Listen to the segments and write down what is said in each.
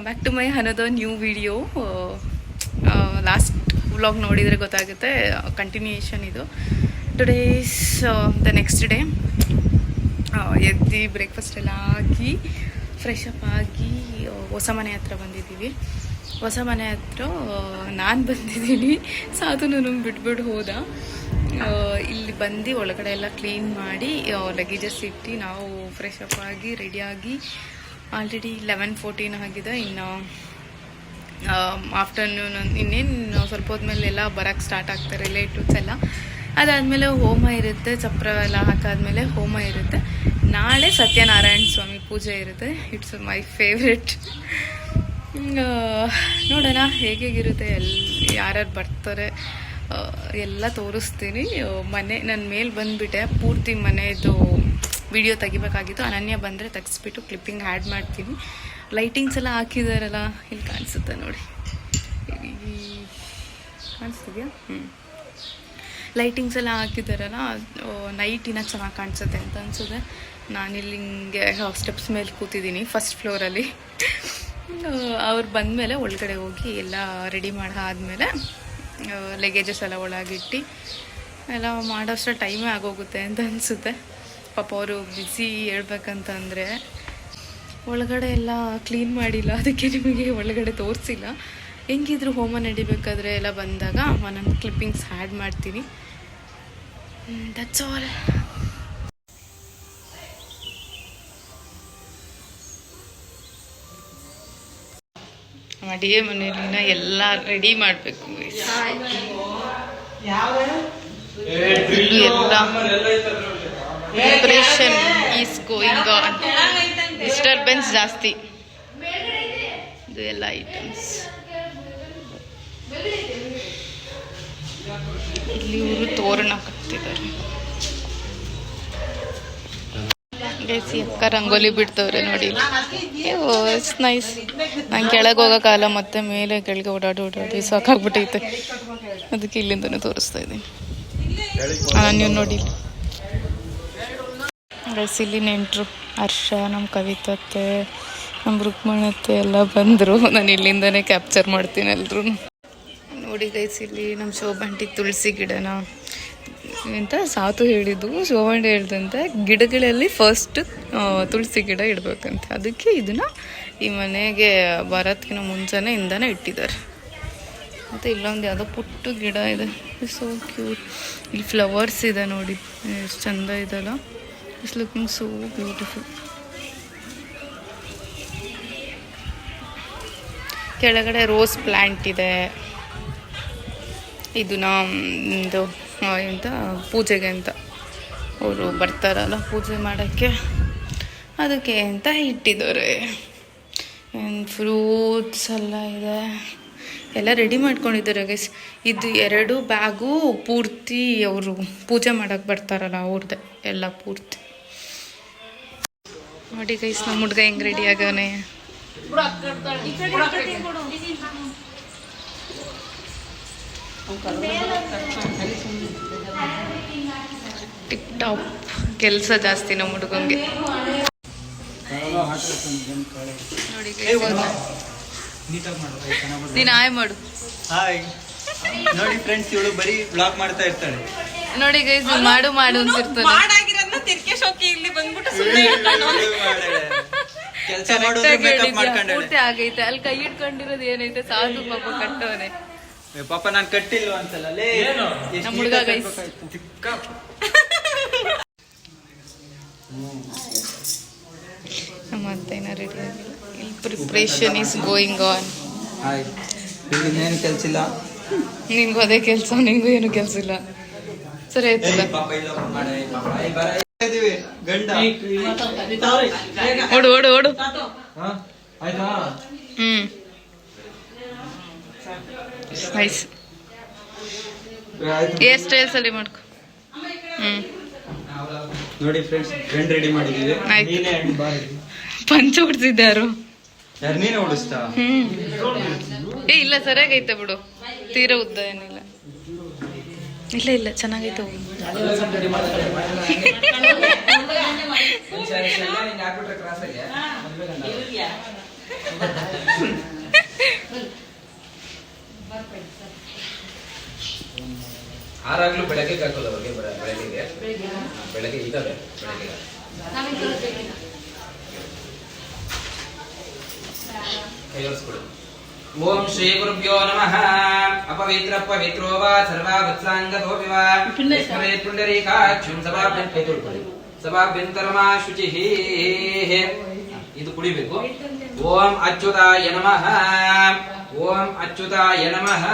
Back to my another new video. Last vlog ನೋಡಿದರೆ ಗೊತ್ತಾಗುತ್ತೆ, continuation ಇದು. Today's the next day. ಎದ್ದು breakfast ಎಲ್ಲ ಆಗಿ ಫ್ರೆಶ್ ಅಪ್ ಆಗಿ ಹೊಸ ಮನೆ ಹತ್ರ ಬಂದಿದ್ದೀವಿ. ಹೊಸ ಮನೆ ಹತ್ರ ನಾನು ಬಂದಿದ್ದೀನಿ, ಸಾಧು ನನಗೆ ಬಿಟ್ಬಿಟ್ಟು ಹೋದ. ಇಲ್ಲಿ ಬಂದು ಒಳಗಡೆ ಎಲ್ಲ ಕ್ಲೀನ್ ಮಾಡಿ ಲಗೇಜಸ್ ಇಟ್ಟು ನಾವು ಫ್ರೆಶ್ ಅಪ್ ಆಗಿ ರೆಡಿಯಾಗಿ ಆಲ್ರೆಡಿ 11:14 ಆಗಿದೆ. ಇನ್ನು ಆಫ್ಟರ್ನೂನ್ ಇನ್ನೇನು ಸ್ವಲ್ಪ ಹೊದ್ಮೇಲೆ ಎಲ್ಲ ಬರೋಕ್ಕೆ ಸ್ಟಾರ್ಟ್ ಆಗ್ತಾರೆ ರಿಲೇಟಿವ್ಸ್ ಎಲ್ಲ. ಅದಾದಮೇಲೆ ಹೋಮ ಇರುತ್ತೆ, ಚಪ್ರ ಎಲ್ಲ ಹಾಕಾದ್ಮೇಲೆ ಹೋಮ ಇರುತ್ತೆ. ನಾಳೆ ಸತ್ಯನಾರಾಯಣ ಸ್ವಾಮಿ ಪೂಜೆ ಇರುತ್ತೆ. It's my favourite. ನೋಡೋಣ ಹೇಗಿರುತ್ತೆ, ಯಾರ್ಯಾರು ಬರ್ತಾರೆ ಎಲ್ಲ ತೋರಿಸ್ತೀನಿ. ಮನೆ ನನ್ನ ಮೇಲೆ ಬಂದುಬಿಟ್ಟೆ, ಪೂರ್ತಿ ಮನೆಯದು ವಿಡಿಯೋ ತೆಗಿಬೇಕಾಗಿತ್ತು. ಅನನ್ಯ ಬಂದರೆ ತೆಗೆಸ್ಬಿಟ್ಟು ಕ್ಲಿಪ್ಪಿಂಗ್ ಆ್ಯಡ್ ಮಾಡ್ತೀನಿ. ಲೈಟಿಂಗ್ಸ್ ಎಲ್ಲ ಹಾಕಿದಾರಲ್ಲ, ಇಲ್ಲಿ ಕಾಣಿಸುತ್ತೆ ನೋಡಿ, ಕಾಣಿಸ್ತಿದ್ಯಾ? ಲೈಟಿಂಗ್ಸ್ ಎಲ್ಲ ಹಾಕಿದಾರಲ್ಲ, ನೈಟಿನ ಚೆನ್ನಾಗಿ ಕಾಣಿಸುತ್ತೆ ಅಂತ ಅನಿಸುತ್ತೆ. ನಾನಿಲ್ಲಿ ಹಿಂಗೆ ಸ್ಟೆಪ್ಸ್ ಮೇಲೆ ಕೂತಿದ್ದೀನಿ ಫಸ್ಟ್ ಫ್ಲೋರಲ್ಲಿ. ಅವ್ರು ಬಂದಮೇಲೆ ಒಳಗಡೆ ಹೋಗಿ ಎಲ್ಲ ರೆಡಿ ಆದಮೇಲೆ ಲಗೇಜಸ್ ಎಲ್ಲ ಒಳಗಿಟ್ಟು ಎಲ್ಲ ಮಾಡೋಷ್ಟರ ಟೈಮೇ ಆಗೋಗುತ್ತೆ ಅಂತ ಅನಿಸುತ್ತೆ. ಪಾಪ ಅವರು ಬ್ಯುಸಿ ಹೇಳ್ಬೇಕಂತಂದರೆ ಒಳಗಡೆ ಎಲ್ಲ ಕ್ಲೀನ್ ಮಾಡಿಲ್ಲ, ಅದಕ್ಕೆ ನಿಮಗೆ ಒಳಗಡೆ ತೋರಿಸಿಲ್ಲ. ಹೆಂಗಿದ್ರು ಹೋಮ ನಡಿಬೇಕಾದ್ರೆ ಎಲ್ಲ ಬಂದಾಗ ಒಂದೊಂದು ಕ್ಲಿಪ್ಪಿಂಗ್ಸ್ ಆ್ಯಡ್ ಮಾಡ್ತೀನಿ. That's all. ಅಡುಗೆ ಮನೆಯಲ್ಲಿನ ಎಲ್ಲ ರೆಡಿ ಮಾಡಬೇಕು. ಎಲ್ಲ preparation is going on. Disturbance ಜಾಸ್ತಿ. ಇದು ಎಲ್ಲ ಐಟಮ್ಸ್ ಇಲ್ಲಿ ಇವರು ತೋರಣ ಕಟ್ತಿದ್ದಾರೆ. ಗೈಸಿ ಅಕ್ಕ ರಂಗೋಲಿ ಬಿಡ್ತವ್ರೆ ನೋಡಿ. It's nice. ನಂಗೆ ಕೆಳಗೆ ಹೋಗೋಕ್ಕಾಗಲ್ಲ, ಮತ್ತೆ ಮೇಲೆ ಕೆಳಗೆ ಓಡಾಡಿ ಸಾಕಾಗ್ಬಿಟ್ಟೈತೆ. ಅದಕ್ಕೆ ಇಲ್ಲಿಂದನೇ ತೋರಿಸ್ತಾ ಇದ್ದೀನಿ. ನೀವು ನೋಡಿ ಗೈಸ್, ಇಲ್ಲಿ ನೆಂಟರು ಹರ್ಷ, ನಮ್ಮ ಕವಿತತ್ತೆ, ನಮ್ಮ ರುಕ್ಮಣತ್ತೆ ಎಲ್ಲ ಬಂದರು. ನಾನು ಇಲ್ಲಿಂದನೇ ಕ್ಯಾಪ್ಚರ್ ಮಾಡ್ತೀನಿ ಎಲ್ರೂ. ನೋಡಿ ಗೈಸ್, ಇಲ್ಲಿ ನಮ್ಮ ಶೋಭಾಂಟಿ ತುಳಸಿ ಗಿಡನ ಅಂತ ಸಾತು ಹೇಳಿದ್ದು, ಶೋಭಾಂಟಿ ಹೇಳ್ದಂತೆ ಗಿಡಗಳಲ್ಲಿ ಫಸ್ಟ್ ತುಳಸಿ ಗಿಡ ಇಡಬೇಕಂತ. ಅದಕ್ಕೆ ಇದನ್ನು ಈ ಮನೆಗೆ ಬರೋದಕ್ಕಿಂತ ಮುಂಚೆನೇ ಇಂದಾನೆ ಇಟ್ಟಿದ್ದಾರೆ. ಮತ್ತು ಇಲ್ಲೊಂದು ಯಾವುದೋ ಪುಟ್ಟ ಗಿಡ ಇದೆ, ಸೋ ಕ್ಯೂಟ್. ಇಲ್ಲಿ ಫ್ಲವರ್ಸ್ ಇದೆ ನೋಡಿ, ಎಷ್ಟು ಚಂದ ಇದೆಲ್ಲ. It's looking so beautiful. ಕೆಳಗಡೆ ರೋಸ್ ಪ್ಲ್ಯಾಂಟ್ ಇದೆ. ಇದು ನಮ್ಮದು ಎಂತ ಪೂಜೆಗೆ ಅಂತ ಅವರು ಬರ್ತಾರಲ್ಲ ಪೂಜೆ ಮಾಡೋಕ್ಕೆ, ಅದಕ್ಕೆ ಅಂತ ಇಟ್ಟಿದ್ದಾರೆ. ಫ್ರೂಟ್ಸ್ ಎಲ್ಲ ಇದೆ, ಎಲ್ಲ ರೆಡಿ ಮಾಡ್ಕೊಂಡಿದ್ದಾರೆ ಗೈಸ್. ಇದು 2 ಬ್ಯಾಗು ಪೂರ್ತಿ ಅವರು ಪೂಜೆ ಮಾಡೋಕ್ಕೆ ಬರ್ತಾರಲ್ಲ ಅವ್ರದ್ದೇ ಎಲ್ಲ ಪೂರ್ತಿ. ನೋಡಿ ಗೈಸ್, ನಮ್ಮ ಹುಡುಗ ಹೆಂಗೆ ರೆಡಿ ಆಗವನೆ. ಟಿಪ್ ಟಾಪ್ ಕೆಲಸ ಜಾಸ್ತಿ ನಮ್ಮ ಹುಡುಗಂಗೆ. ನೋಡಿ ನೀನು ಆಯ್ ಮಾಡು. ನೋಡಿ ಫ್ರೆಂಡ್ಸ್, ಇವಳು ಬರೀ ಬ್ಲಾಗ್ ಮಾಡ್ತಾ ಇರ್ತಾಳೆ. ನೋಡಿ ಗೈಸ್, ಮಾಡು ಮಾಡು ಅಂತಿರ್ತಾನೆ. ಪೂರ್ತಿ ಆಗೈತೆ. ಅಲ್ಲಿ ಕೈ ಇಟ್ಕೊಂಡಿರೋದು ಏನೈತೆ, ಸಾಧು ಪಾಪ ಕಟ್ಟವನೆ. ಪಾಪ ನಾನು ಕಟ್ಟಿಲ್ವ ಅಂತಲ್ಲ ನಮ್ಮ ಹುಡುಗ ಗೈಸ್. ನಮ್ಮ ಅತ್ತೆನ ರೆಡಿ ಆಗಿಲ್ಲ. ಇಲ್ಲಿ ಪ್ರಿಪ್ರೇಷನ್ ಈಸ್ ಗೋಯಿಂಗ್ ಆನ್. ಏನು ಕೆಲಸ ಇಲ್ಲ, ನಿನ್ಗೂ ಅದೇ ಕೆಲಸ, ನಿಂಗೂ ಏನು ಕೆಲಸ ಇಲ್ಲ. ಸರಿ ಆಯ್ತಲ್ಲ, ಓಡು ಓಡು ಓಡು. ನೈಸ್. ಹೇರ್ ಸ್ಟೈಲ್ಸ್ ಅಲ್ಲಿ ಮಾಡ್ಕೊ. ನೋಡಿ ಫ್ರೆಂಡ್ಸ್, ಫ್ರೆಂಡ್ ರೆಡಿ ಮಾಡಿದೀವಿ. ಪಂಚ ಹೊಡ್ಸಿದ್ದಾರು. ಯಾರು ನೀನೇ ಹೊಡಿಸ್ತಾ? ಏ ಇಲ್ಲ, ಸರಿಯಾಗೈತೆ ಬಿಡು, ತೀರಾ ಉದ್ದ ಏನಿಲ್ಲ. ಇಲ್ಲ ಇಲ್ಲ, ಚೆನ್ನಾಗೈತೆ. ಆರಾಗ್ಲೂ ಬೆಳಗ್ಗೆ ಹಾಕೋದು ಅವ್ರಿಗೆ ಬೆಳಗ್ಗೆ ಇದ್ದಾವೆ ಬೆಳಗ್ಗೆ ಕೈಯೊರೆಸ್ಕೊಡು. ಓಂ ಶ್ರೀ ಗುರುಭ್ಯೋ ನಮಃ. ಅಪವಿತ್ರ ಪವಿತ್ರೋ ವಾ ಸರ್ವಾ ವತ್ಸಾಂಗತೋ ವಿವಾ ಸ್ಮರೇತ್ ಪುಂಡರೀಕಾಕ್ಷಂ ಸಭಾಭ್ಯಂ ಕೈ ತೊಳ್ಕೊಳ್ಳಿ. ಸಭಾಭ್ಯಂತರಮಾ ಶುಚಿಃ. ಇದು ಕುಡಿಬೇಕು. ಓಂ ಅಚ್ಯುತಾಯ ನಮಃ. ಓಂ ಅಚ್ಯುತಾಯ ನಮಃ.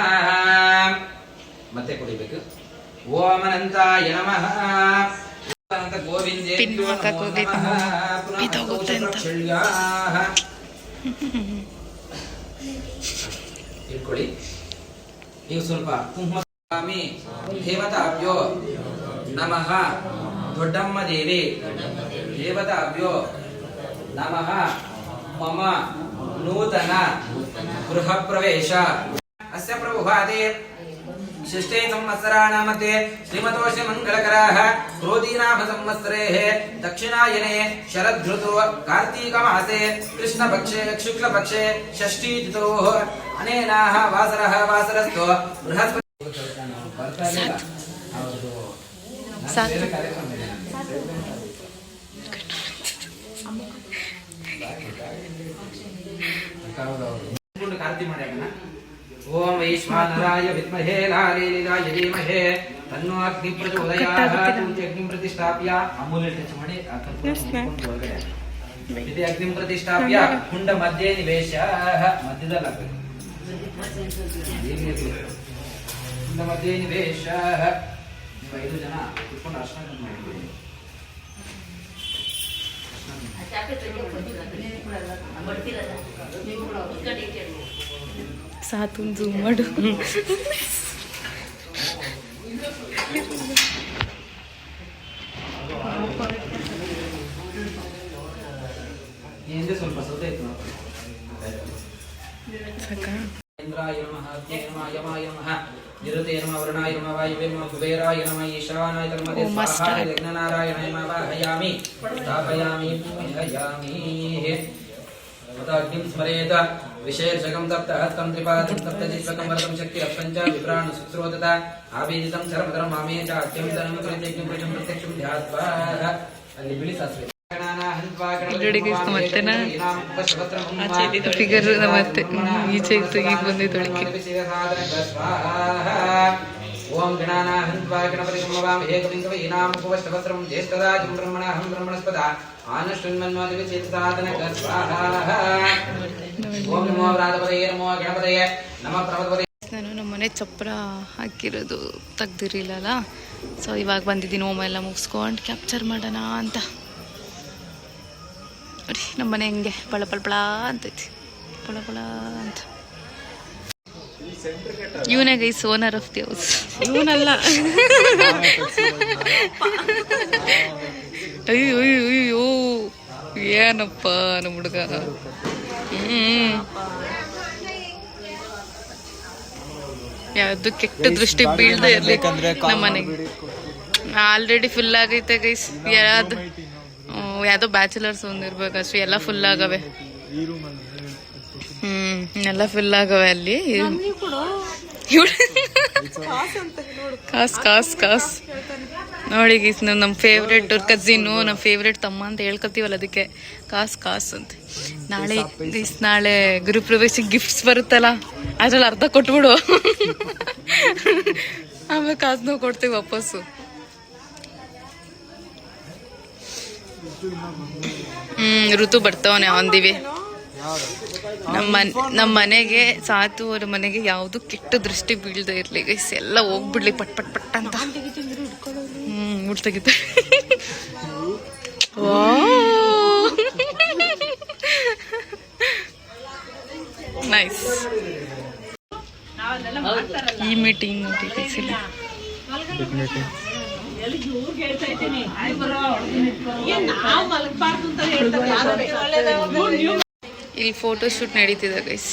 ಮತ್ತೆ ಕುಡಿಬೇಕು. ಓಂ ಅನಂತಾಯ ನಮಃ. ಅನಂತ ಗೋವಿಂದೇ ಇಟ್ಕೊಳ್ಳಿ. ನೀವು ಸ್ವಲ್ಪ ಕುಂಕುಮ ಸ್ವಾಮಿ ದೇವತಾಭ್ಯೋ ನಮಃ. ದೊಡ್ಡಮ್ಮ ದೇವಿ ದೇವತಾಭ್ಯೋ ನಮಃ. ಮಮ ನೂತನ ಗೃಹ ಪ್ರವೇಶ ಅಸ್ಯ ಪ್ರಭುಭಾತೆ षष्ठे संवत्सराणां मध्ये श्रीमतोषि मंगलकराः क्रोधीनाभ संवत्सरेः दक्षिणायने शरदृतु कार्तीकमासे कृष्णपक्षे शुक्लपक्षे षष्ठी तिथोः अनेनाः वासरः वासरस्थो बृहस्पति कार्ती ಮಾಡ್ಯಾನ. ಓಂ ವೈಶ್ವಾನರಾಯ ವಿದ್ಮಹೇ ಲಾಲೇಲಿಲಾಯ ಧೀಮಹಿ ತನ್ನೋ ಅಗ್ನಿ ಪ್ರಚೋದಯಾತ್. ಅಗ್ನಿ ಪ್ರತಿಷ್ಠಾಪ್ಯ ಅಮೂಲ್ಯ ಟಚ್ ಮಾಡಿ ಒಳಗಡೆ ಇದು ಅಗ್ನಿ ಪ್ರತಿಷ್ಠಾಪ್ಯ ಕುಂಡ ಮಧ್ಯೆ ನಿವೇಶ. ಮಧ್ಯದಲ್ಲಿ ಆಗ್ತದೆ. ಕುಂಡ ಮಧ್ಯೆ ನಿವೇಶ. ನೀವು 5 ಜನ ಕುತ್ಕೊಂಡು ಅರ್ಶನ ಮಾಡಿಬಿಡಿ. ಸಾತುನ್ ಜೂಮ್ ಮಾಡು. ಹಿಂದೆ ಸ್ವಲ್ಪ ಸೌದೆ ಇತ್ತು. ಸಾಕ. ಇಂದ್ರಾಯ ನಮಃ. ಅಗ್ನೇ ನಮಃ. ಯಮಾಯ ನಮಃ. ನಿರುತೆ ನಮಃ. ವರುಣಾಯ ನಮಃ. ವಾಯುವೇ ನಮಃ. ಕುಬೇರಾಯ ನಮಃ. ಈಶಾನಾಯ ತನ್ಮತೆ ಸ್ವಾಹಾ. ಯಜ್ಞನಾರಾಯಣಾಯ ನಮಃ. ವಾಹಯಾಮಿ ಸ್ಥಾಪಯಾಮಿ ಪೂಜಯಾಮಿ. ಅಗ್ನಿಂ ಸ್ಮರೇತ ವಿಶೇಷಕಂ ತಪ್ತಹಸ್ತಂ ತ್ರಿಪಾದಂ ಸಪ್ತಜಿತ್ವಕಂ ವರದಂ ಶಕ್ತಿ ಅಪ್ಪಂಚ ವಿಪ್ರಾಣ ಸುಶ್ರೋತತ ಆವೇದಿತಂ ಚರಮದರಂ ಮಾಮೇ ಚ ಅತ್ಯಂತನಂ ಪ್ರತ್ಯಕ್ಷಂ ಪ್ರಚಂ ಪ್ರತ್ಯಕ್ಷಂ ಧ್ಯಾತ್ವಾ. ಅಲ್ಲಿ ಬಿಳಿ ಸಾಸಿವೆ ಫಿಗರ್ ಮತ್ತೆ ಈಚೆ ಇತ್ತು, ಈಗ ಬಂದಿದ್ದು ಅಡಿಕೆ. ಓಂ ಗಣಾನಾಹಂತ್ವಾ ಗಣಪತಿ ಸಮವಾಮ ಏಕಬಿಂದುವೀನಾಂ ಉಪವಷ್ಟವಸ್ತ್ರಂ ಜ್ಯೇಷ್ಠರಾಜಂ ಬ್ರಹ್ಮಣಾಹಂ ಬ್ರಹ್ಮಣಸ್ಪದ ಆನಷ್ಟನ್ಮನ್ವಾದಿವಿ ಚೇತಸಾಧನ ಸ್ವಾಹ. ಓಂ ನಮೋ ವ್ರಾತಪದಯೇ ನಮೋ ಗಣಪತಯೇ ನಮಃ ಪ್ರಮದಪದಯೇ. ನಾನು ನಮ್ಮನೆ ಚಪ್ಪರ ಹಾಕಿರೋದು ತೆಗ್ದಿರಲಿಲ್ಲ, ಸೊ ಇವಾಗ ಬಂದಿದ್ದೀನಿ ಹೋಮ ಎಲ್ಲ ಮುಗಿಸ್ಕೊಂಡು ಕ್ಯಾಪ್ಚರ್ ಮಾಡೋಣ ಅಂತ. ನೋಡಿ ನಮ್ಮನೆ ಹೆಂಗೆ ಪಳ ಪಳ ಪಳ ಅಂತೈತಿ, ಪಳ ಪಳ ಅಂತ. ಇವನೇ guys owner of the house. ಇವನಲ್ಲ, ಅಯ್ಯೋ ಅಯ್ಯೋ ಏನಪ್ಪ ನಮ್ಮ ಹುಡುಗ. ಯಾವ್ದು ಕೆಟ್ಟ ದೃಷ್ಟಿ ಬೀಳ್ದೆ ಇರ್ಲಿ ನಮ್ಮ ಮನೆಗೆ. ಆಲ್ರೆಡಿ ಫುಲ್ ಆಗೈತೆ ಗೈಸ್. ಯಾವ್ದೋ ಬ್ಯಾಚುಲರ್ಸ್ ಒಂದಿರ್ಬೇಕು ಅಷ್ಟೇ, ಎಲ್ಲ ಫುಲ್ ಆಗವೆ. ಎಲ್ಲ ಫುಲ್ ಆಗವೆ ಅಲ್ಲಿ. ಕಾಸ್ ಕಾಸ್ ಕಾಸ್ ನೋಡಿ ಗೀಸ್, ನಮ್ಮ ಫೇವ್ರೇಟ್ ಕಸಿನ್ನು, ನಮ್ಮ ಫೇವ್ರೇಟ್ ತಮ್ಮ ಅಂತ ಹೇಳ್ಕೊತೀವಲ್ಲ, ಅದಕ್ಕೆ ಕಾಸ್ ಕಾಸ್ ಅಂತ. ನಾಳೆ ಗೀಸ್, ನಾಳೆ ಗುರುಪ್ರವೇಶಕ್ಕೆ ಗಿಫ್ಟ್ಸ್ ಬರುತ್ತಲ್ಲ, ಅದ್ರಲ್ಲಿ ಅರ್ಧ ಕೊಟ್ಬಿಡು, ಆಮೇಲೆ ಕಾಸು ನಾವು ಕೊಡ್ತೀವಿ ವಾಪಸ್ಸು. ಋತು ಬರ್ತಾವನೆ ಅಂದಿವಿ. ನಮ್ಮ ಮನೆಗೆ, ಸಾತು ಅವ್ರ ಮನೆಗೆ ಯಾವುದು ಕೆಟ್ಟ ದೃಷ್ಟಿ ಬೀಳ್ದೆ ಇರ್ಲಿ ಗೈಸ್, ಎಲ್ಲ ಹೋಗ್ಬಿಡ್ಲಿ ಪಟ್ ಪಟ್ ಪಟ್ ಅಂತ. ಮುಡ್ತಾಗಿತ್ತು. ನೈಸ್. ಈ ಮೀಟಿಂಗ್ ನೋಡಿ ಗೈಸ್, ಇಲ್ಲ ಇಲ್ಲಿ ಫೋಟೋ ಶೂಟ್ ನಡೀತಿದೆ ಗೈಸ್.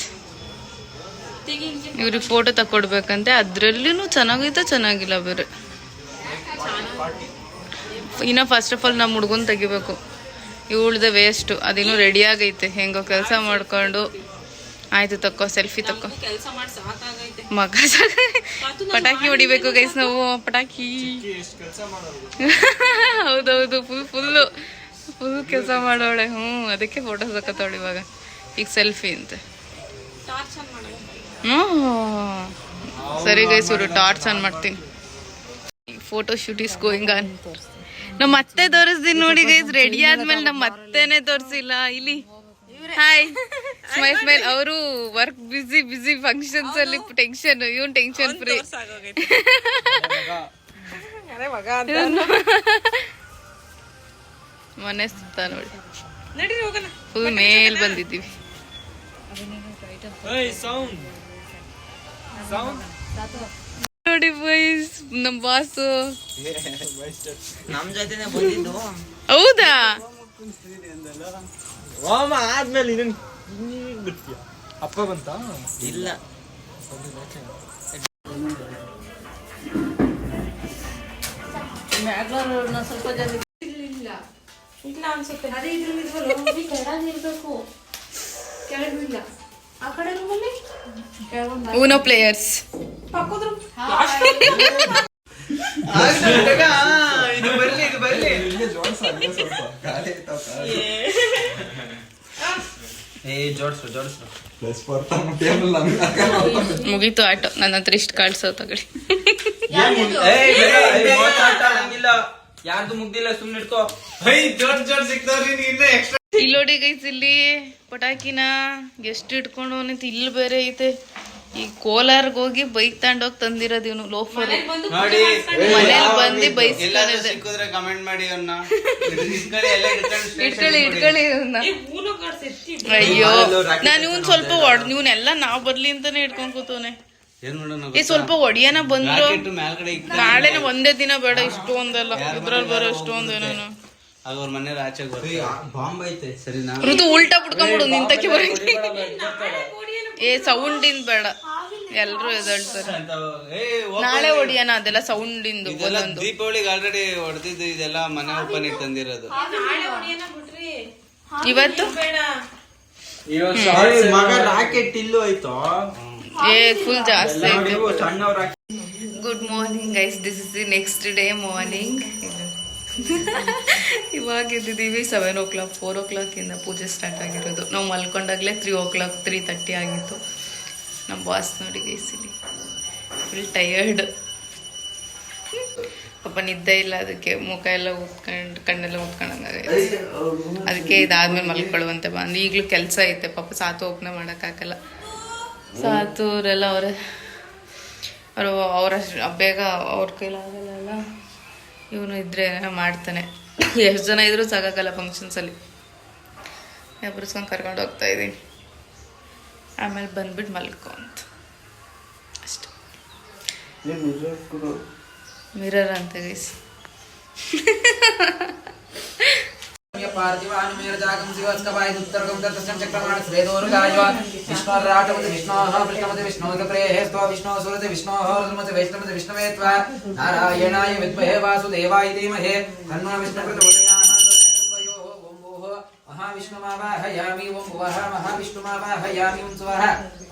ಇವ್ರಿಗೆ ಫೋಟೋ ತಕೊಡ್ಬೇಕಂತೆ, ಅದ್ರಲ್ಲೂ ಚೆನ್ನಾಗೈತೆ ಚೆನ್ನಾಗಿಲ್ಲ ಬೇರೆ. ಇನ್ನ ಫಸ್ಟ್ ಆಫ್ ಆಲ್ ನಮ್ಮ ಹುಡುಗನ್ ತೆಗಿಬೇಕು. ಇವಳ್ದೆ ವೇಸ್ಟು, ಅದಿನ್ನೂ ರೆಡಿ ಆಗೈತೆ. ಹೆಂಗೋ ಕೆಲಸ ಮಾಡ್ಕೊಂಡು ಆಯ್ತು ತಕ್ಕೋ ಸೆಲ್ಫಿ ತಕ್ಕೋ. ಕೆಲಸ ಮಾಡಿ ಸಾಕಾಗೈತೆ. ಮಗ ಪಟಾಕಿ ಹೊಡಿಬೇಕು ಗೈಸ್ ನಾವು. ಪಟಾಕಿ ಹೌದೌದು, ಫುಲ್ ಕೆಲಸ ಮಾಡೋಳೆ. ಅದಕ್ಕೆ ಫೋಟೋ ತಕ್ಕತ್ತವಳು ಇವಾಗ. ಈಗ ಸೆಲ್ಫಿ ಅಂತೆ. ಟಾರ್ಚ್ ಆನ್ ಮಾಡೋಣ. ಸರಿ ಗೈಸ್, ಇವರು ಟಾರ್ಚ್ ಆನ್ ಮಾಡ್ತೀನಿ. Photo shoot is going on. ನಮ್ಮ ಅತ್ತೆ ತೋರಿಸ್ತೀನಿ ನೋಡಿ ಗೈಸ್. ರೆಡಿ ಆದ್ಮೇಲೆ ನಮ್ಮ ಅತ್ತೆನೆ ತೋರಿಸಿಲ್ಲ. ಇಲ್ಲಿ ಹಾಯ್ ಸ್ಮೈಲ್ ಸ್ಮೈಲ್. ಅವರು ವರ್ಕ್ ಬಿಸಿ ಫಂಕ್ಷನ್ಸ್ ಅಲ್ಲಿ ಟೆನ್ಷನ್, ಇವನ್ ಟೆನ್ಷನ್ ಫ್ರೀ. ಮನೆ ಸುತ್ತ ನೋಡಿ, ಫುಲ್ ಮೇಲ್ ಬಂದಿದ್ದೀವಿ. ನೋಡಿ ಬಾಯ್ಸ್, ನಮ್ ಬಾಸು ನಮ್ ಜೊತೆನೆ ಬಂದಿದ್ದು. ಹೌದಾ? ಆದ್ಮೇಲೆ ಅಪ್ಪ ಬಂತ ಇಲ್ಲ. ಸ್ವಲ್ಪ ಜನ ಇಲ್ಲ ಅನ್ಸುತ್ತೆ. ಅದೇ ಇರ್ಬೇಕು. ಕೆಳಗಿಲ್ಲ ಆ ಕಡೆ ರೂಮಲ್ಲಿ ಊನೋ ಪ್ಲೇಯರ್ಸ್. ಇದು ಬರ್ಲಿ ಮುಗೀತು ಆಟೋ. ನನ್ನ ಹತ್ರ ಇಷ್ಟು ಕಾಡ್ಸೋ ತಗೊಳ್ಳಿ. ಯಾರ್ದು ಮುಗ್ದಿಲ್ಲ, ಸುಮ್ನೆ ಇಟ್ಕೋ. ಜೋಡ್ ಸಿಗ್ತಾವ್ರಿ. ಇಲ್ಲಿ ನೋಡಿ ಗೈಸ್, ಇಲ್ಲಿ ಪಟಾಕಿನ ಎಷ್ಟು ಇಟ್ಕೊಂಡು ನಿಂತು. ಇಲ್ಲಿ ಬೇರೆ ಐತೆ. ಈ ಕೋಲಾರ್ಗ್ ಹೋಗಿ ಬೈಕ್ ತಗೊಂಡೋಗಿ ತಂದಿರೋದು ಇವನು ಲೋಫರ್. ನೋಡಿ ಮನೇಲಿ ಬಂದು ಬೈಸ್ತಾರೆ. ಸಿಕ್ಕಿದ್ರೆ ಕಮೆಂಟ್ ಮಾಡಿ. ಇಟ್ಕೊಳ್ಳಿ ಇವನ್ನ. ಅಯ್ಯೋ, ನಾನು ಇವನ್ ಸ್ವಲ್ಪ ಇವನ್ನೆಲ್ಲ ನಾವ್ ಬರ್ಲಿ ಅಂತಾನೆ ಇಟ್ಕೊಂಡ್ ಕೂತವನೆ. ಸ್ವಲ್ಪ ಒಡಿಯನ ಬಂದ್ರು ನಾಳೆನ ಒಂದೇ ದಿನ ಬೇಡ. ಇಷ್ಟೊಂದಲ್ಲ, ಇದ್ರಲ್ಲಿ ಬರೋ ಇಷ್ಟೊಂದು ಏನೇನು. ಅವ್ರ ಮನೆ ಆಚೆಗೆ ಬಾಂಬ್ ಐತೆ. ಸರಿನಾ? ಋತು ಉಲ್ಟಾ ಬಿಟ್ಕೊಂಡ್ಬಿಡು ನಿಂತಕ್ಕೆ ಬರಂಗೆ. ಸೌಂಡಿನ್ ಬೇಡ, ಎಲ್ರು ಎದಳ್ತಾರೆ. ನಾಳೆ ಹೊಡಿಯೋಣ ಅದೆಲ್ಲ ಸೌಂಡಿಂದು. ದೀಪಾವಳಿಗೆ ಆಲ್ರೆಡಿ ಹೊಡೆದಿದ್ದು ಇದೆಲ್ಲ ಮನೆ ಓಪನ್ ಇಟ್ಟು ತಂದಿರೋದು. ಇವತ್ತು ಮಗ ರಾಕೆಟ್ ಇಲ್ಲೂ ಆಯ್ತು. ಫುಲ್ ಜಾಸ್ತಿ ಐತೆ. Good morning guys, this is the next day morning. ಇವಾಗ ಎದ್ದಿದ್ದೀವಿ 7 o'clock. 4 o'clock ಇಂದ ಪೂಜೆ ಸ್ಟಾರ್ಟ್ ಆಗಿರೋದು. ನಾವು ಮಲ್ಕೊಂಡಾಗಲೇ 3 o'clock 3:30 ಆಗಿತ್ತು. ನಮ್ಮ ಬಾಸ್ ನೋಡಿ ಗೈಸ್, ಇಲ್ಲಿ ಫುಲ್ ಟಯರ್ಡ್. ಪಾಪ ನಿದ್ದೆ ಇಲ್ಲ, ಅದಕ್ಕೆ ಮುಖ ಎಲ್ಲ ಉತ್ಕೊಂಡು ಕಣ್ಣೆಲ್ಲ ಉತ್ಕೊಂಡಂಗಾಗೈತೆ. ಅದಕ್ಕೆ ಇದಾದ್ಮೇಲೆ ಮಲ್ಕೊಳ್ಳುವಂತೆ ಬಂದು. ಈಗಲೂ ಕೆಲಸ ಐತೆ. ಪಾಪ ಸಾತು ಓಪನ್ ಮಾಡೋಕ್ಕಾಗಲ್ಲ. ಸಾತೂರೆಲ್ಲ ಅವರ ಬೇಗ ಅವ್ರ ಕೈಲಾಗಲ್ಲ. ಇವನು ಇದ್ರೆ ಮಾಡ್ತಾನೆ. ಎಷ್ಟು ಜನ ಇದ್ರೂ ಸಾಕಾಗಲ್ಲ ಫಂಕ್ಷನ್ಸಲ್ಲಿ. ಎಬ್ಬರಿಸ್ಕೊಂಡು ಕರ್ಕೊಂಡು ಹೋಗ್ತಾ ಇದ್ದೀನಿ. ಆಮೇಲೆ ಬಂದ್ಬಿಟ್ಟು ಮಲ್ಕೊ ಅಂತ ಅಷ್ಟೆ. ಮಿರರ್ ಅಂತ ಗೈಸ್. पार्थिवान् मेरजागं शिवस्कवाय उत्तरगं तत्सं चक्रमाण श्रेदोरुगायो विष्णोराटमते विष्णोः कृष्णमते विष्णोदप्रेः स्त्वा विष्णोः सुरते विष्णोः रुद्रमते वैष्णवते विष्णवे त्वा नारायणाय विद्महे वासुदेवाय धीमहि तन्नो विष्णुः प्रचोदयात् तयोः ओं भूः महाविष्णुमावाहयामि ओं भुवः महाविष्णुमावाहयामि ओं सुवः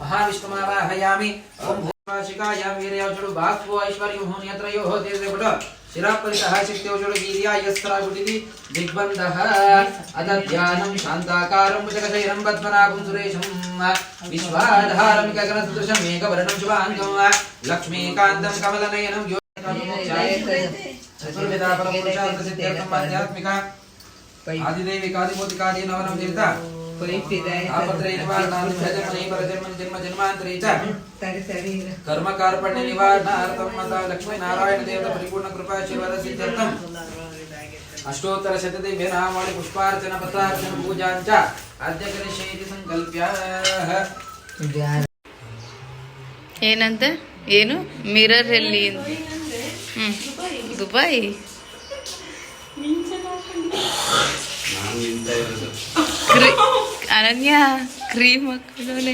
महाविष्णुमावाहयामि ओं भूवाशिकायां वीर्यौषधु भास्वो ऐश्वर्यं नेत्रयोः तेजपटो शिरापरितः चित्तौषधु वीर्यायस्त्रागुटिति दिग्बन्धः अदध्यानं शान्ताकारं भुजगशयनं पद्मनाभं सुरेशं विश्वाधारं गगनसदृशं मेघवर्णं शुभाङ्गं लक्ष्मीकान्तं कमलनयनं चतुर्विधा परमपुरुषार्थसिद्ध्यर्थम् आध्यात्मिका आदिदेविकादिमूर्तिकादि नवनं तीर्थ आपत्रे निवारणार्थं जन्मनि परजन्मनि जन्म जन्मान्तरे च कर्म कार्पण्य निवारणार्थं माता लक्ष्मी नारायण देवता परिपूर्ण कृपा आशीर्वाद सिद्ध्यर्थम् अष्टोत्तर शतदिव्य नामावली पुष्पार्चना पत्रार्चना पूजां च अद्य करिष्ये संकल्प्य ಏನಂತ ಏನು ಮಿರರ್ ಎಲ್ಲಿ? ದುಬೈ. ಅನನ್ಯ ಕ್ರೀಮ್ ಹಾಕೊಳ್ಳೋನೆ.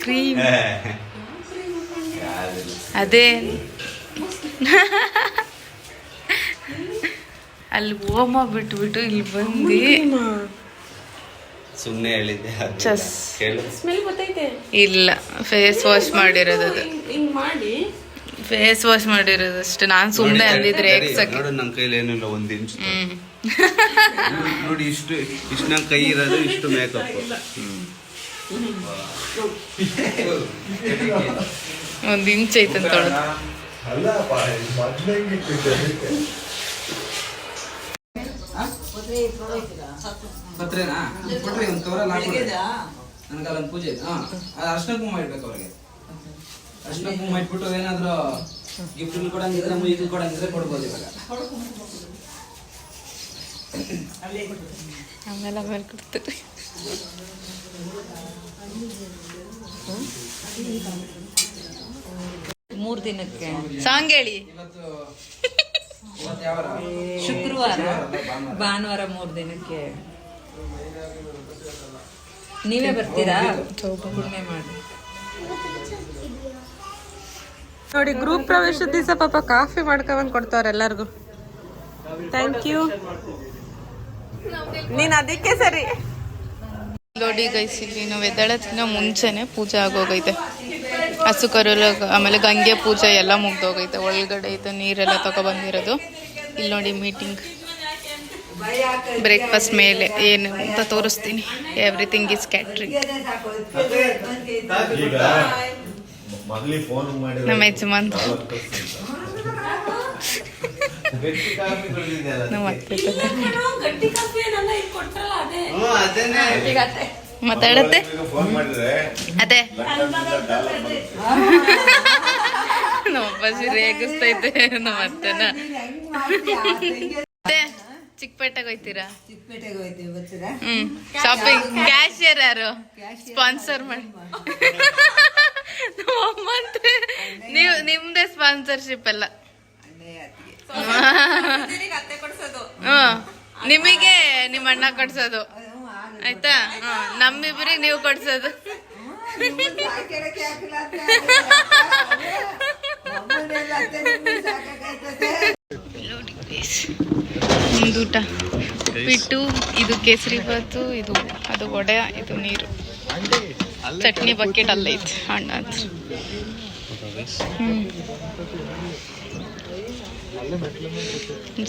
ಕ್ರೀಮ್ ಅದೇ ಅಲ್ಲಿ ಹೋಮ ಬಿಟ್ಬಿಟ್ಟು ಇಲ್ಲಿ ಬಂದು ಸುಮ್ಮನೆ ಹೇಳಿದ್ದೆ ಚಸ್ ಕೇಳು. ಸ್ಮೆಲ್ ಗೊತ್ತೈತೆ ಇಲ್ಲ ಫೇಸ್ ವಾಶ್ ಮಾಡಿರೋದು ಅದು ಹಿಂಗ್ ಮಾಡಿ ಫೇಸ್ ವಾಶ್ ಮಾಡಿರೋದು ಅಷ್ಟೇ. ನಾನು ಸುಮ್ಮನೆ ಅಂದಿದ್ರೆ ನೋಡು ನನ್ನ ಕೈಲಿ ಏನಿಲ್ಲ ಒಂದು ಇಂಚ್ ನೋಡಿ, ಇಷ್ಟು ನನ್ನ ಕೈ ಇರೋದು ಇಷ್ಟು ಮೇಕಪ್. ಒಂದು ಇಂಚ್ ಐತಂತ ಪತ್ರೆನಾ ಕೊಟ್ರಿ ಒಂದು ಕವರಲ್ಲಿ ಹಾಕಿ. ನನಗೆ ಅಲ್ಲೊಂದು ಪೂಜೆ ಇದೆ. ಅದು ಅರ್ಶಿನ ಕುಂಕುಮ ಇಡ್ಬೇಕು ಅವ್ರಿಗೆ. ಅರ್ಶಿನ ಕುಂಕುಮ ಇಟ್ಬಿಟ್ಟು ಏನಾದ್ರು ಗಿಫ್ಟ್ ಕೊಡಂಗಿದ್ರೆ ಇದು ಕೊಡಂಗಿದ್ರೆ ಕೊಡ್ಬೋದು ಇವಾಗ. ಆಮೇಲೆ ಕೊಡ್ತೀರಿ. ಮೂರು ದಿನಕ್ಕೆ ಸಾಂಗ್ ಹೇಳಿ. ಇವತ್ತು ಯಾವ ವಾರ? ಶುಕ್ರವಾರ ಭಾನುವಾರ 3 ದಿನಕ್ಕೆ ನೀವೇ ಬರ್ತೀರಾ? ಪೂರ್ಣೆ ಮಾಡಿ ನೋಡಿ. ಗ್ರೂಪ್ ಪ್ರವೇಶದ ದಿವಸ ಪಾಪ ಕಾಫಿ ಮಾಡ್ಕೊಂಡ್ ಕೊಡ್ತಾವ್ರ ಎಲ್ಲರಿಗೂ. Thank you. ನೀನ್ ಅದಕ್ಕೆ ಸರಿ. ನೋಡಿ ಗೈಸ್, ಇಲ್ಲಿ ನಾವು ಎದ್ದೇಳೋದಕ್ಕಿಂತ ಮುಂಚೆನೆ ಪೂಜೆ ಆಗೋಗೈತೆ. ಹಸು ಕರುಲ ಆಮೇಲೆ ಗಂಗೆ ಪೂಜೆ ಎಲ್ಲ ಮುಗ್ದೋಗೈತೆ. ಒಳಗಡೆ ಐತೆ ನೀರೆಲ್ಲ ತಗೊಬಂದಿರೋದು. ಇಲ್ಲಿ ನೋಡಿ ಮೀಟಿಂಗ್, ಬ್ರೇಕ್ಫಾಸ್ಟ್ ಮೇಲೆ ಏನು ಅಂತ ತೋರಿಸ್ತೀನಿ. Everything is catering. ನಮ್ಮ ಯಜಮಾನ್ ನಮ್ಮ ಅತ್ತೆ ಮಾತಾಡತ್ತೆ ಅದೇ ನಮ್ಮಪ್ಪ ರೇಗಿಸ್ತೈತೆ ನಮ್ಮ ಅತ್ತೆನ. ಚಿಕ್ಕಪೇಟೆಗೆ ಹೋಯ್ತೀರಾ? ಶಾಪಿಂಗ್. ಕ್ಯಾಶಿಯರ್ ಯಾರು ಸ್ಪಾನ್ಸರ್ ಮಾಡಿ? ನಮ್ಮಮ್ಮಂತೆ. ನೀವು ನಿಮ್ದೇ ಸ್ಪಾನ್ಸರ್ಶಿಪ್ ಎಲ್ಲ. ನಿಮಗೆ ನಿಮ್ಮ ಅಣ್ಣ ಕೊಡ್ಸೋದು ಆಯ್ತಾ? ನಮ್ಮಿಬ್ರಿಗೆ ನೀವು ಕೊಡ್ಸೋದು. ಊಟ ಬಿಟ್ಟು ಇದು ಕೇಸರಿ ಬಾತು, ಇದು ಅದು ವಡೆ, ಇದು ನೀರು, ಚಟ್ನಿ ಬಕೆಟ್ ಅಲ್ಲ ಐತೆ ಅಣ್ಣ.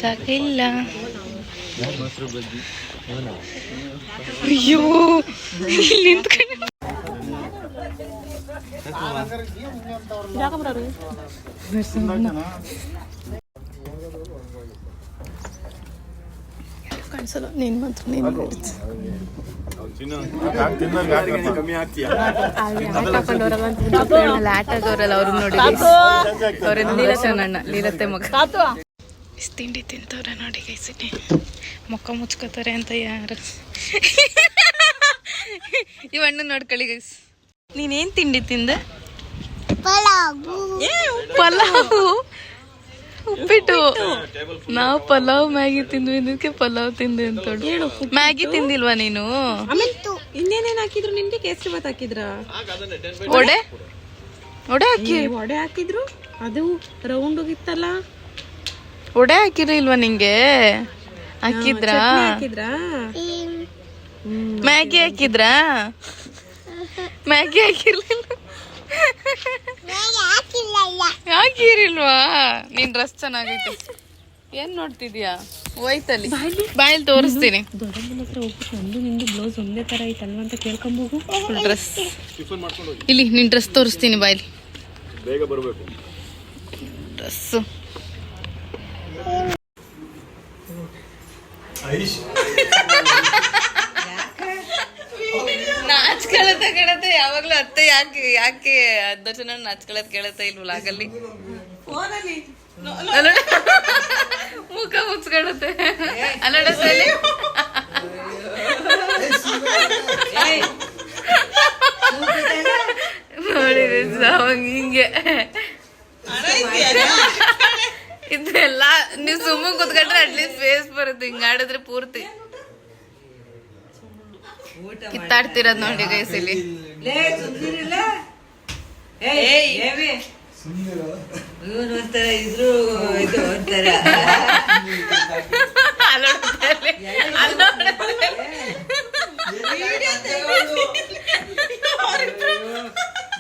ಜಾಗ ಇಲ್ಲ. ಅಯ್ಯೋ ಇಲ್ಲಿ ನಿಂತ್ಕೊಂಡು ಕಾಣಿಸಲ್ಲ. ನೀನ್ ಮಾತ್ರ ನೀನ್ ಆಟ ಆಗೋರಲ್ಲ ಅವ್ರು ನೋಡಿ. ಅವ್ರೇನು ಲೀಲತನ ಅಣ್ಣ, ಲೀಲತೆ ಮಗ. ಇಷ್ಟು ತಿಂಡಿ ತಿಂತವ್ರೆ ನೋಡಿ ಗೈಸಿನಿ. ಮುಖ ಮುಚ್ಕೋತಾರೆ ಅಂತ ಯಾರು ಇವಣ್ಣ ನೋಡ್ಕೊಳ್ಳಿ ಗೈಸ್. ನೀನೇನ್ ತಿಂಡಿ ತಿಂದೆ? ಪಲಾವು, ಉಪ್ಪಿಟ್ಟು. ನಾವು ಪಲಾವ್ ಮ್ಯಾಗಿ ತಿಂದ್ವಿ, ಇದಕ್ಕೆ ಪಲಾವ್ ತಿಂದೆ ಅಂತ. ಮ್ಯಾಗಿ ತಿಂದಿಲ್ವಾ ನೀನು? ಇನ್ನೇನೇನ್ ಹಾಕಿದ್ರು ನಿನ್ಗೆ? ಕೇಸರಿ ಬಾತ್ ಹಾಕಿದ್ರ? ವಡೆ ಹಾಕಿ ವಡೆ ಹಾಕಿದ್ರು. ಅದು ರೌಂಡ್ ಹೋಗಿತ್ತಲ್ಲ. ವಡೆ ಹಾಕಿರ್ಲಿಲ್ವಾ ನಿಂಗೆ? ಹಾಕಿದ್ರಾ? ಮ್ಯಾಗಿ ಹಾಕಿದ್ರಾ? ಮ್ಯಾಗಿ ಹಾಕಿರ್ಲಿಲ್ಲ. ಹಾಕಿರಿಲ್ವಾ? ನಿನ್ ಡ್ರೆಸ್ ಚೆನ್ನಾಗೈತೆ. ಏನ್ ನೋಡ್ತಿದ್ಯಾ? ಹೋಯ್ತಲ್ಲಿ ಬಾಯಲ್ಲಿ ತೋರಿಸ್ತೀನಿ. ಬ್ಲೌಸ್ ಒಂದೇ ತರ ಐತಲ್ವಾ ಅಂತ ಕೇಳ್ಕೊಂಬೋಗು. ಡ್ರೆಸ್ ಇಲ್ಲಿ ನಿನ್ ಡ್ರೆಸ್ ತೋರಿಸ್ತೀನಿ ಬಾಯಲ್ಲಿ. ಬೇಗ ಬರಬೇಕು. ಡ್ರೆಸ್ ನಾಚ್ಕೊಳತ್ತೆ ಕೇಳತ್ತೆ ಯಾವಾಗ್ಲೂ. ಅತ್ತೆ ಯಾಕೆ ದರ್ಶನ ನಾಚ್ಕೊಳತ್ ಕೇಳತ್ತೆ ಇಲ್ವಲ್ಲ ಆಗಲ್ಲಿ. ಮುಖ ಮುಚ್ಕೊಳತ್ತೆ ಅಲ್ಲಡ ಸಲಿ. ನೋಡಿ ಅವಾಗ ಹಿಂಗೆ ಇದೆಲ್ಲ ನೀವು ಸುಮ್ಮನೆ ಕುತ್ಕೊಂಡ್ರೆ ಅಟ್ಲೀಸ್ಟ್ ಫೇಸ್ ಬರುತ್ತೆ. ಹಿಂಗಾಡಿದ್ರೆ ಪೂರ್ತಿ ಕಿತ್ತಾಡ್ತಿರೋದ್ ನೋಡಿ ಗೈಸ್ ಇಲ್ಲಿ. ಇದ್ರು ಇದು ಒಂಥರ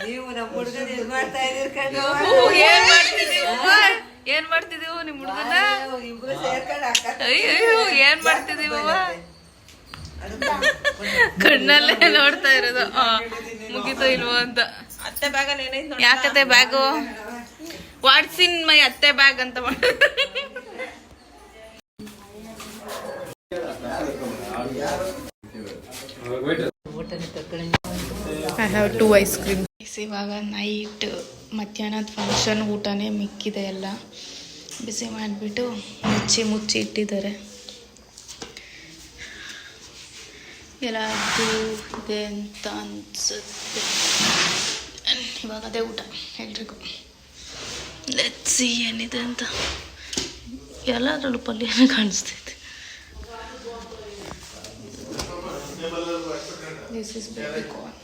ನೀವು ನಮ್ಮ ಹುಡುಗನ ಇದು ಮಾಡ್ತಾ ಇದೀರ್ ಕಣೋ. ಏನ್ ಮಾಡ್ತಿದೀವು ನಿಮ್ ಹುಡುಗನ? ಇಬ್ರು ಸೇರ್ಕೊಂಡು ಅಕ್ಕ ಅಯ್ಯೋ ಏನ್ ಮಾಡ್ತಿದೀವವ್ವ? ಕಣ್ಣಲ್ಲೇ ನೋಡ್ತಾ ಇರೋದು ಮುಗಿತೋ ಇಲ್ವೋ ಅಂತ. ಅತ್ತೆ ಬ್ಯಾಗಲ್ಲಿ ಏನೈತೆ ಯಾಕತ್ತೆ ಬ್ಯಾಗು? ವಾಟ್ಸ್ ಇನ್ ಮೈ ಅತ್ತೆ ಬ್ಯಾಗ್ ಅಂತ ಮಾಡಿ. I have 2 ice cream. ಇವಾಗ ನೈಟ್ ಮಧ್ಯಾಹ್ನದ ಫಂಕ್ಷನ್ ಊಟನೇ ಮಿಕ್ಕಿದೆ ಎಲ್ಲ ಬಿಸಿ ಮಾಡಿಬಿಟ್ಟು ಮುಚ್ಚಿ ಇಟ್ಟಿದ್ದಾರೆ. ಎಲ್ಲದು ಇದೆ ಅಂತ ಅನ್ಸುತ್ತೆ. ಇವಾಗ ಅದೇ ಊಟ ಎಲ್ರಿಗೂ. ಲೆಟ್ಸ್ ಸಿ ಏನಿದೆ ಅಂತ. ಎಲ್ಲದರಲ್ಲೂ ಪಲ್ಯನೇ ಕಾಣಿಸ್ತೈತೆ. This is baby corn.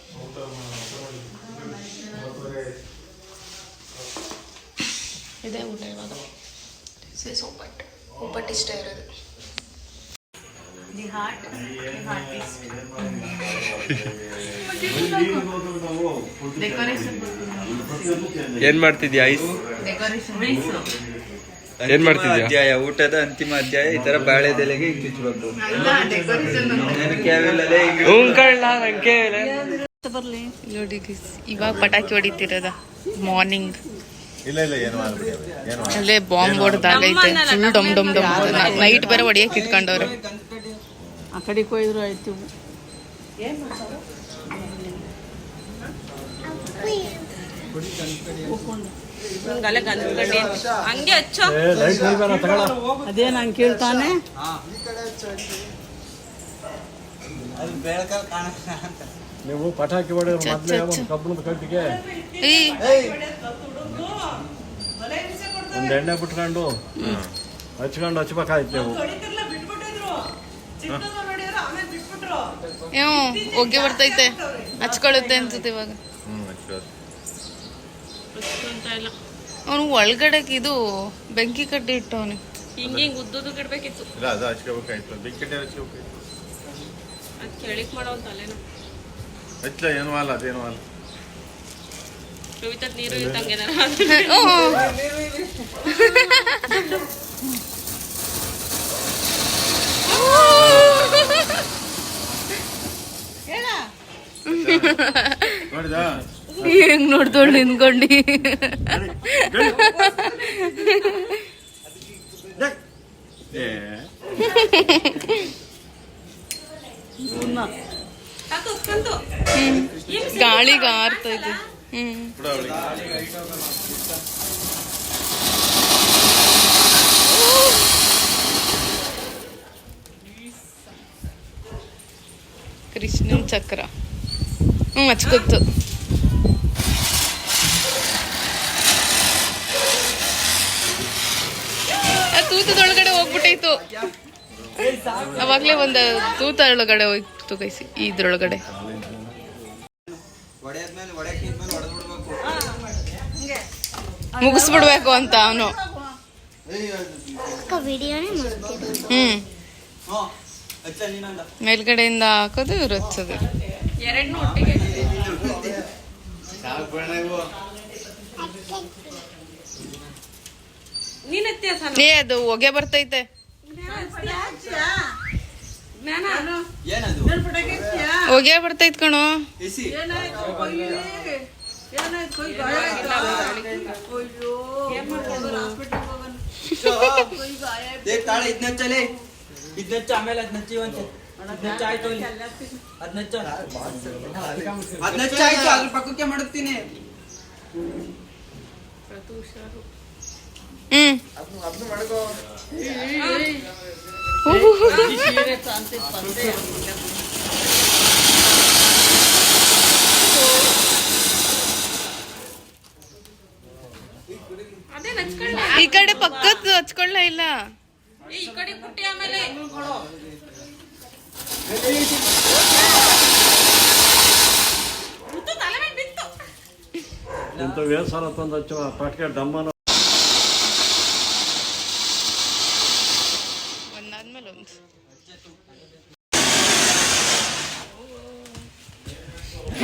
ಇದೇ ಊಟ ಇವಾಗ. ದಿಸ್ ಇಸ್ ಒಬ್ಬಟ್ಟು ಇಷ್ಟ ಇರೋದು. The heart is decoration. ಏನ್ ಮಾಡ್ತಿದ್ಯಾ ಐಸ್? ಏನ್ ಮಾಡ್ತಿದ್ಯಾ? ಅಧ್ಯಾಯ, ಊಟದ ಅಂತಿಮ ಅಧ್ಯಾಯ. ಈ ತರ ಬಾಳೆದೆಲೆಗೆ ಹಿಂಗ್ ಚುಚ್ಚಬೇಕು. ಬರ್ಲಿ ನೋಡಿ ಇವಾಗ ಪಟಾಕಿ ಹೊಡಿತಿರೋದ ಮಾರ್ನಿಂಗ್. ಅಲ್ಲೇ ಬಾಂಬ್ ಹೊಡೆದಾಗೈತೆ. ಫುಲ್ ಡಮ್ ಡಮ್ ಡಮ್. ನೈಟ್ ಬೇರೆ ಹೊಡಿಯಕ್ಕೆ ಇಟ್ಕೊಂಡವ್ರೆ. ಆ ಕಡೆ ಕೊಯ್ದ್ರು ಆಯ್ತು. ಹಂಗೆ ಹಚ್ಚೋ. ಅದೇ ನಂಗೆ ಕೇಳ್ತಾನೆ. ನೀವು ಪಟಾಕಿ ಹೊಡೆಯೋರು ಮೊದಲೇ ಕಬ್ಬಣದ ಕಟ್ಟಿಗೆ ಒಂದು ಎಣ್ಣೆ ಬಿಟ್ಕೊಂಡು ಹಚ್ಬೇಕಾಯ್ತು ನೀವು. ಹೊಗೆ ಬರ್ತೈತೆ, ಹಚ್ಕೊಳ್ಳುತ್ತೆ ಅನ್ಸುತ್ತೆ ಇವಾಗ. ಅವನು ಒಳಗಡೆ ಇದು ಬೆಂಕಿ ಕಟ್ಟಿ ಇಟ್ಟವನು. ಹಿಂಗೆ ಉದ್ದದು ಗಿಡ್ಬೇಕಿತ್ತು. ಅದು ಕೆಳಕ್ ಮಾಡೋ ತಲೆನು ಏನು ಅಲ್ಲ, ಅದೇನು ಅಲ್ಲ. ಕವಿತಾ ನೀರು ಇದ್ದಂಗೆ ನೋಡಿದಾ ಹೆಂಗ್ ನೋಡ್ದೋಳು ನಿಂತ್ಕೊಂಡಿ. ಗಾಳಿಗೆ ಆರ್ತೈತೆ. ಕೃಷ್ಣನ್ ಚಕ್ರ ಹಚ್ಕೊತ್ತು. ತೂತದೊಳಗಡೆ ಹೋಗ್ಬಿಟ್ಟೈತು. ಅವಾಗ್ಲೇ ಒಂದು ತೂತ ಒಳಗಡೆ ಹೋಯ್ತು ಕೈಸಿ. ಇದ್ರೊಳಗಡೆ ಮುಗಿಸ್ಬಿಡ್ಬೇಕು ಅಂತ ಅವನು. ಮೇಲ್ಗಡೆಯಿಂದ ಹಾಕೋದು ಇವ್ರು ಹಚ್ಚೋದು. ಎರಡನ್ನೂ ಒಟ್ಟಿಗೆ ಏ ಅದು ಹೊಗೆ ಬರ್ತೈತೆ. ಹೊಗೆ ಬರ್ತೈತ್ ಕಣೋ. ಆಮೇಲೆ ಅದ್ರ ಪಕ್ಕಕ್ಕೆ ಮಾಡುತ್ತೀನಿ. ಈ ಕಡೆ ಪಕ್ಕದ ಹಚ್ಕೊಳ್ಳ ಇಲ್ಲ. ಈ ಕಡೆ ಪುಟ್ಟಿ ಆಮೇಲೆ ಇಂಥ ವ್ಯವಸಾಯ ತಂದು ಹಚ್ಚುವ ಪಟಾಕಿ ಡಮ್ಮನ ಒಂದಾದ್ಮೇಲೆ ಒಂದು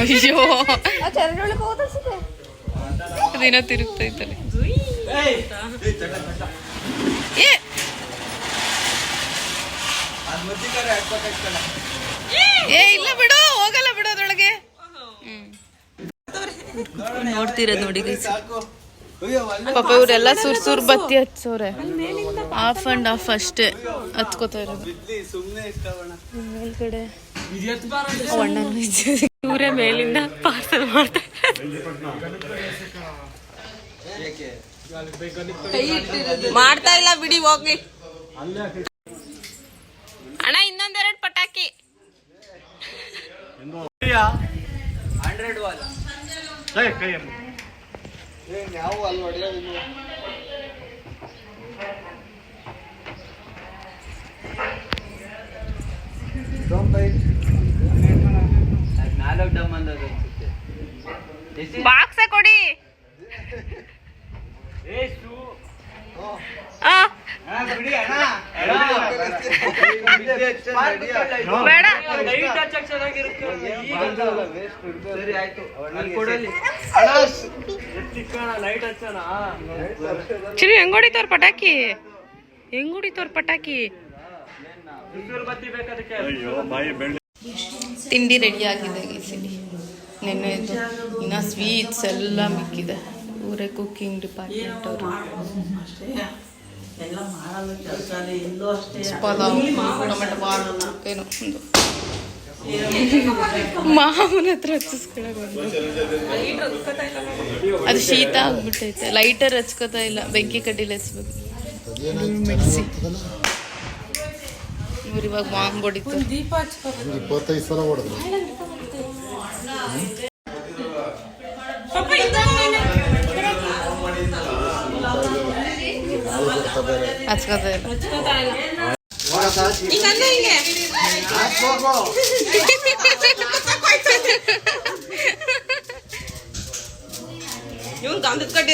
ಅಯ್ಯೋ ಅದೇನೋ ತಿರುಗ್ತೈತಲ್ಲ. ಏ ಏ ಇಲ್ಲ ಬಿಡು, ಹೋಗಲ್ಲ ಬಿಡು ಅದ್ರೊಳಗೆ. ನೋಡ್ತಿರೋದು ನೋಡಿ guys. ಪಾಪ ಇವರೆಲ್ಲ ಸುರ್ ಬತ್ತಿ ಹಚ್ಚೋರೆ, ಆಫ್ ಅಂಡ್ ಆಫ್ ಅಷ್ಟೇ ಹಚ್ಕೋತಾ ಇರೋದು. ಮೇಲ್ಗಡೆ ಇವರೇ ಮೇಲಿಂದ ಪಾರ್ಸಲ್ ಮಾಡ್ತಾರೆ. ಮಾಡ್ತಾ ಇಲ್ಲ ಬಿಡಿ, ಹೋಗ್ಲಿ ಅಣ್ಣ. ಇನ್ನೊಂದೆರಡು ಪಟಾಕಿ. 100 ವಾಲ್ ಯಾವ ಅಲ್ಲಿ ಹೊಡೆಯೋದು. ನಾಲ್ಕು ಡಮ್ ಅಂದದ್ದು ಅನ್ಸುತ್ತೆ. ಬಾಕ್ಸ ಕೊಡಿ. ಬೇಡ ಸರಿ ಆಯ್ತು, ಚಿರಿ ಹೆಂಗ್ ಹೊಡಿತವ್ರ ಪಟಾಕಿ, ಹೆಂಗ್ ಹೊಡಿತವ್ರ ಪಟಾಕಿ. ತಿಂಡಿ ರೆಡಿ ಆಗಿದೆ ಗೈಸಿಲಿ. ನೆನ್ನೆದು ಇನ್ನ ಸ್ವೀಟ್ಸ್ ಎಲ್ಲ ಮಿಕ್ಕಿದೆ. ಇವರೇ ಕುಕ್ಕಿಂಗ್ ಡಿಪಾರ್ಟ್ಮೆಂಟ್ ಅವರು. ಪಲಾವ್, ಟೊಮೆಟೊ ಬಾಳು ಏನೋ ಒಂದು ಮಾವನ ಹತ್ರ ಹಚ್ಚಿಸ್ಕೊಳಕ್ ಅದು ಶೀತ ಆಗ್ಬಿಟ್ಟೈತೆ. ಲೈಟರ್ ಹಚ್ಕೋತಾ ಇಲ್ಲ, ಬೆಂಕಿ ಕಡ್ಡಿಲಿ ಹಚ್ಬೇಕು. ಮೆಣಸಿ ಇವ್ರು ಇವಾಗ ಬಾಂಬ್ ಹೊಡಿತಾರೆ. 25 ಸಲ ಹೊಡೆದ್ರು. ಹಚ್ಕೋತಾ ಇಲ್ಲ. ಇವ್ನು ಗಂಧದ ಕಡ್ಡಿ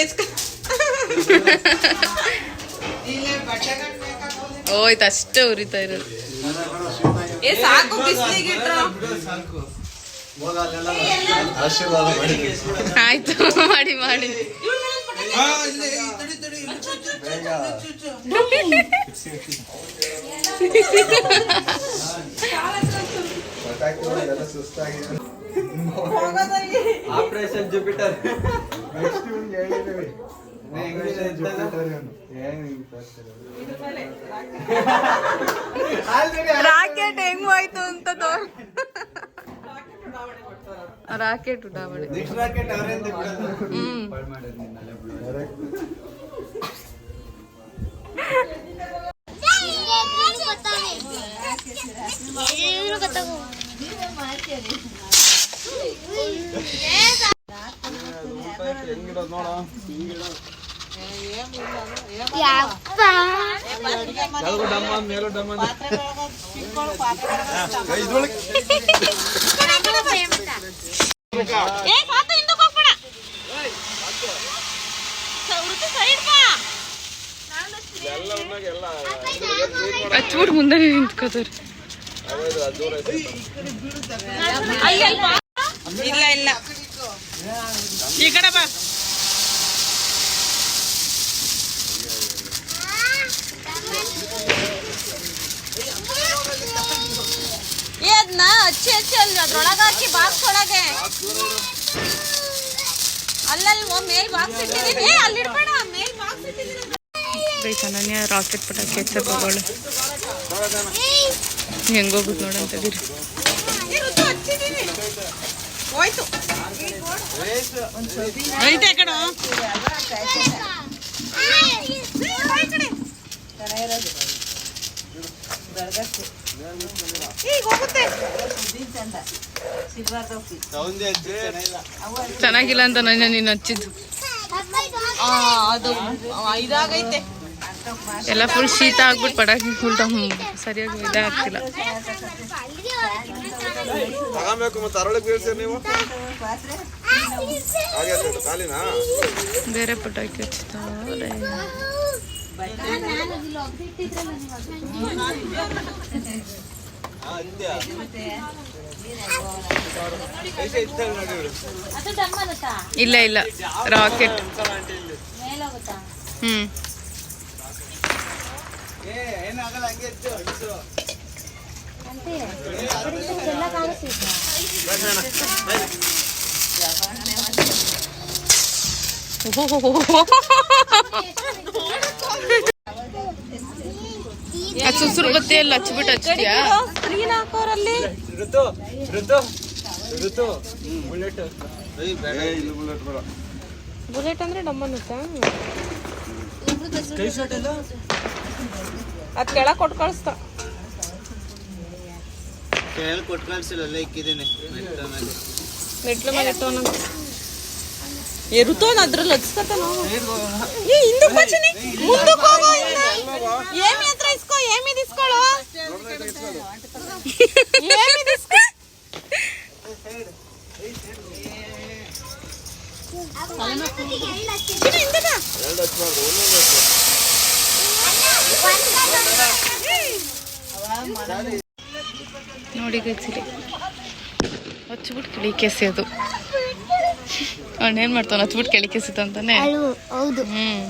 ಹೋಯ್ತು, ಅಷ್ಟೇ ಉರಿತಾ ಇರೋದು. ಸಾಕು, ಬಿಸಿಲಿಗೆ ಆಶೀರ್ವಾದ ಮಾಡಿ. ಆಯ್ತು, ಮಾಡಿ ಮಾಡಿ. Operation Jupiter. ರಾಕೆಟ್ ಹೆಂಗ್ ಹೋಯ್ತು ಅಂತ ರಾಕೆಟ್ ಉಡಾವಣೆ. ಹೆಂಗಿರೋದು ನೋಡ. ಡಮ್ಮ ಮೇಲೋ ಡಮ್ಮ ಹಚ್ಬಿಟ್ಟು ಮುಂದೆ ನಿಂತ್ಕೋತಾರೆ. ಇಲ್ಲ ಇಲ್ಲ, ಈ ಕಡೆ ಬಾ. ಅದನ್ನ ಹಚ್ಚಿ ಹಚ್ಚಿ ಅಲ್ಲಿ ಅದ್ರೊಳಗೆ ಹಾಕಿ ಬಾಕ್ಸ್ ಒಳಗೆ. ಅಲ್ಲಲ್ವ ಮೇಲ್ ಬಾಕ್ಸ್ ಇಟ್ಟಿದ್ದೀನಿ, ಅಲ್ಲಿ ಇಡ್ಬೇಡ, ಮೇಲ್ ಬಾಕ್ಸ್ ಇಟ್ಟಿದ್ದೀನಿ. ಅನನ್ಯ ರಾಕೆಟ್ ಪಟಾಕಿ ಹಚ್ಚಕ್ಕೆ ಹೋಗೋಳು. ಹೆಂಗೋಗುತ್ತೆ ನೋಡಂತದಿರಿ. ಹೋಯ್ತು ಐತೆ ಕಡೆ ಈಗ ಹೋಗುತ್ತೆ. ಚೆನ್ನಾಗಿಲ್ಲ ಅಂತ ನೀನು ಹಚ್ಚಿದ್ದು. ಅದು ಇದಾಗೈತೆ, ಎಲ್ಲ ಫುಲ್ ಶೀತ ಆಗ್ಬಿಟ್ಟು ಪಟಾಕಿ ಫುಲ್ ಸರಿಯಾಗಿ ಇದಾಗ್ತಿಲ್ಲ. ತಗೋಬೇಕು ಮತ್ತೆ ಅರಳಿಗೆ ಬೀಳ್ತೀರಿ ನೀವು. ಬೇರೆ ಪಟಾಕಿ ಹಚ್ತಾರೆ. ಇಲ್ಲ ಇಲ್ಲ ರಾಕೆಟ್. ಹ್ಮ್ ಸುಸುರು ಬತ್ತಿ ಎಲ್ಲ ಹಚ್ಬಿಟ್ಟು ಹಚ್ತೀಯಾ? ಸ್ಕ್ರೀನ್ ಹಾಕೋರಲ್ಲಿ ಋತು ಋತು ಋತು ಬುಲೆಟ್ ಬುಲೆಟ್ ಅಂದ್ರೆ ಡಮ್ಮನ್ನುತ್ತಾ? ಕೈ ಶಾಟ್ ಇಲ್ಲ ಅದ್ ಕೆಳಗ್ ಕೊಟ್ಟು ಕಳಿಸ್ತಾ. ಕೊಟ್ಟು ಕಳ್ಸಿಲ್ಲ ಇಕ್ಕಿದ್ದೀನಿ ಮೆಟ್ಲು ಮೇಲೆ ಇಟ್ಟವನಂತ ಋತುವನ್ ಅದ್ರಲ್ಲಿ ಹಚ್ಕತಾನ. ಹಿಂದಕ್ಕೆ ಬಚ್ಚನಿ, ಮುಂದಕ್ಕೆ ಹೋಗೋ. ಏಮಿ ಹತ್ರ ಇಸ್ಕೋ, ಏಮಿ ದಿಸ್ಕೊಳ್ಳೋ, ಏಮಿ ದಿಸ್ಕೊ. ಹಿಂದಕ್ಕೆ ನೋಡಿ ಗಚ್ಚಿರಿ ಹಚ್ಬಿಟ್ಟು ಕೆಳಿ ಕೆಸೆಯೋದು. ಅವನೇನ್ ಮಾಡ್ತಾನ ಹಚ್ಬಿಟ್ಟು ಕೆಳಿ ಕೆಸಿತ ಅಂತಾನೆ. ಹೌದು. Hmm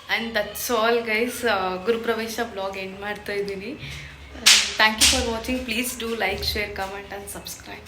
and that's all guys. ಗುರುಪ್ರವೇಶ ಬ್ಲಾಗ್ ಎಂಡ್ ಮಾಡ್ತಾ ಇದ್ದೀನಿ. Thank you for watching. Please do like, share, comment and subscribe.